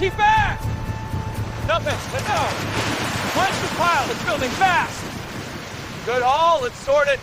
Keep back! Nothing. No. Punch the pile. It's building fast. Good haul. Let's sort it.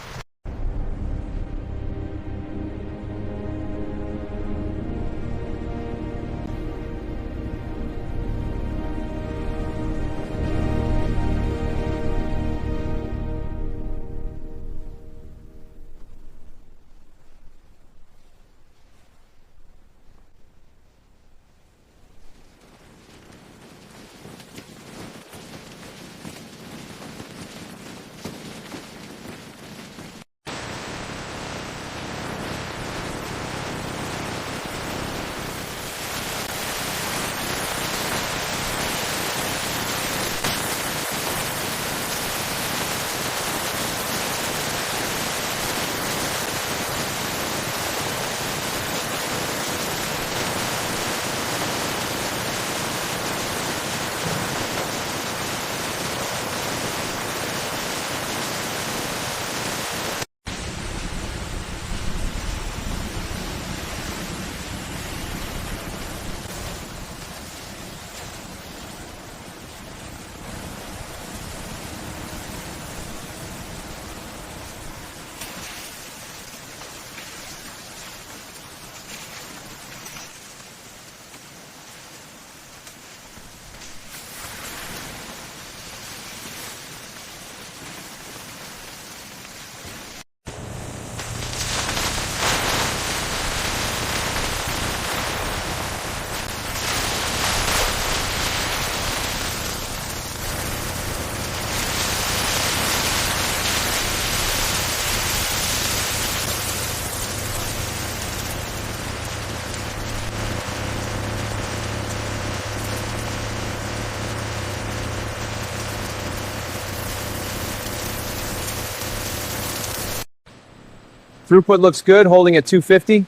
Throughput looks good, holding at 250.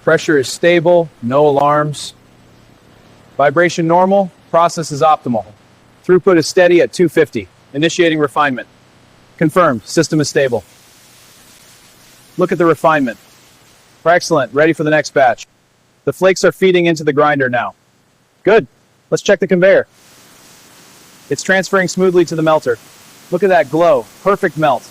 Pressure is stable, no alarms. Vibration normal, process is optimal. Throughput is steady at 250. Initiating refinement. Confirmed, system is stable. Look at the refinement. Excellent, ready for the next batch. The flakes are feeding into the grinder now. Good, let's check the conveyor. It's transferring smoothly to the melter. Look at that glow, perfect melt.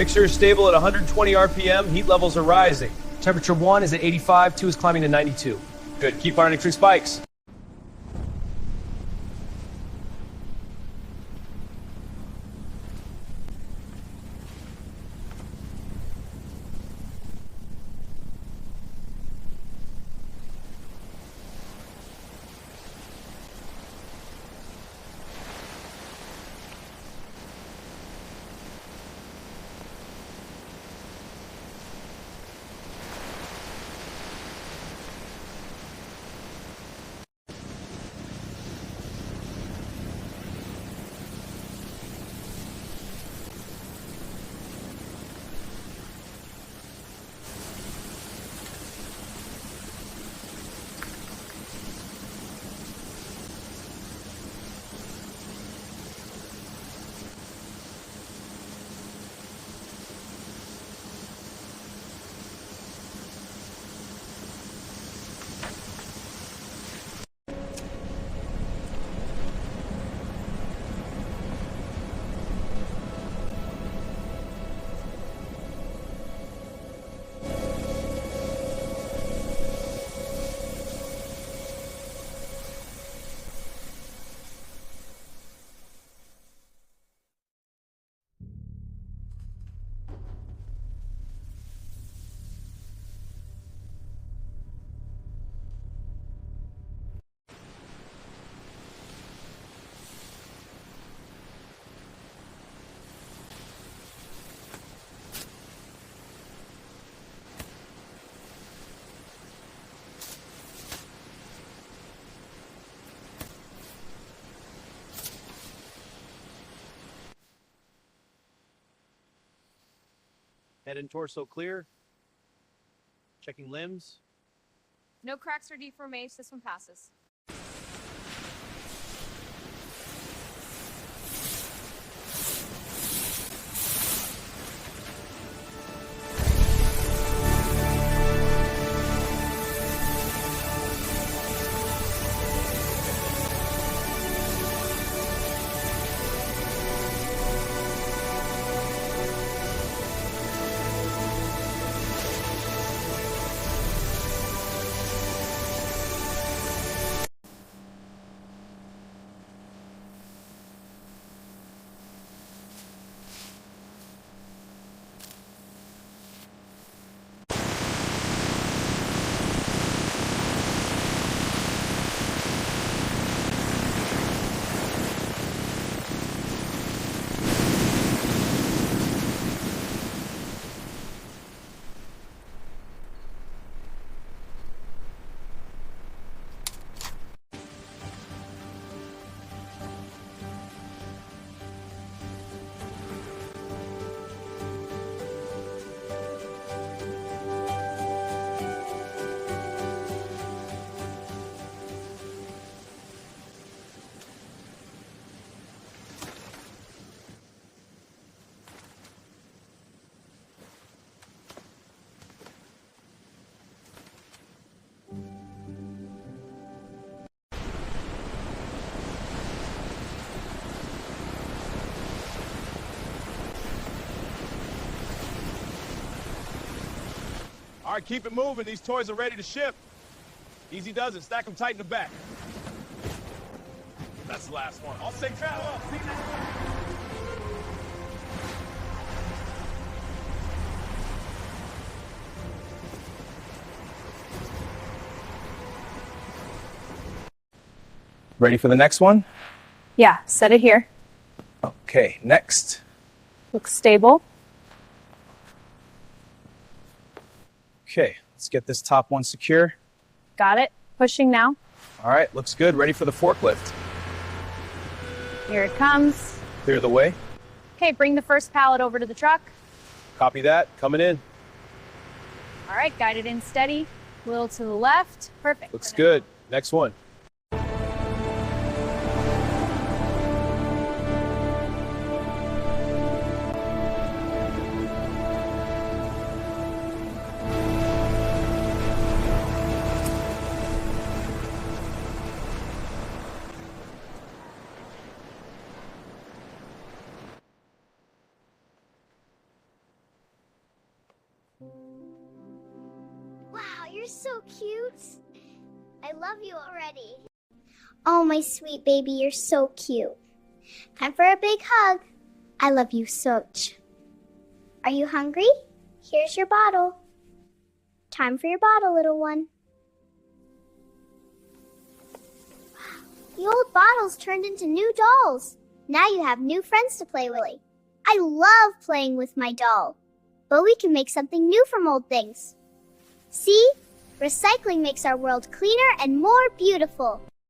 Mixture is stable at 120 RPM, heat levels are rising. Temperature 1 is at 85, 2 is climbing to 92. Good, keep firing true spikes. Head and torso clear. Checking limbs. No cracks or deformations. This one passes. All right, keep it moving. These toys are ready to ship. Easy does it. Stack them tight in the back. That's the last one. I'll say travel up. See you next time. Ready for the next one? Yeah, set it here. Okay, next. Looks stable. Okay, let's get this top one secure. Got it. Pushing now. All right, looks good. Ready for the forklift. Here it comes. Clear the way. Okay, bring the first pallet over to the truck. Copy that. Coming in. All right, guide it in steady. A little to the left. Perfect. Looks good. Next one. Wow, you're so cute. I love you already. Oh, my sweet baby, you're so cute. Time for a big hug. I love you so much. Are you hungry? Here's your bottle. Time for your bottle, little one. Wow, the old bottles turned into new dolls. Now you have new friends to play with. I love playing with my doll. But we can make something new from old things. See? Recycling makes our world cleaner and more beautiful.